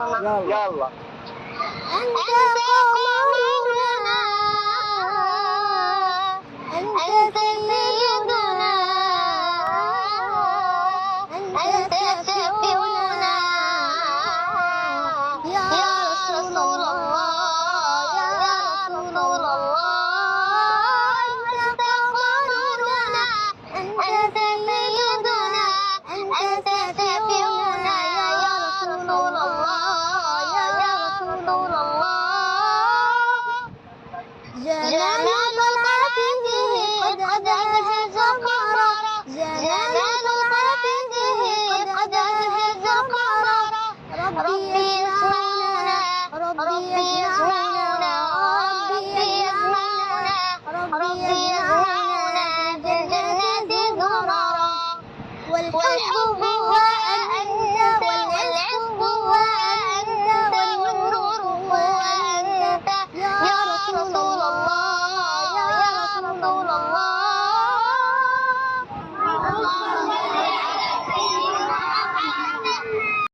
يلا. أنت قمرنا، أنت سيدنا، أنت شفيعنا يا رسول الله، يا رسول الله. أنت قمرنا، أنت سيدنا، أنت شفيعنا يا رسول الله، يا رسول الله. جمال خلقته قد أبهج قمرا، جمال خلقته قد أبهج قمرا. ربي يسمعنا، ربي يسمعنا، ربي يسمعنا، ربي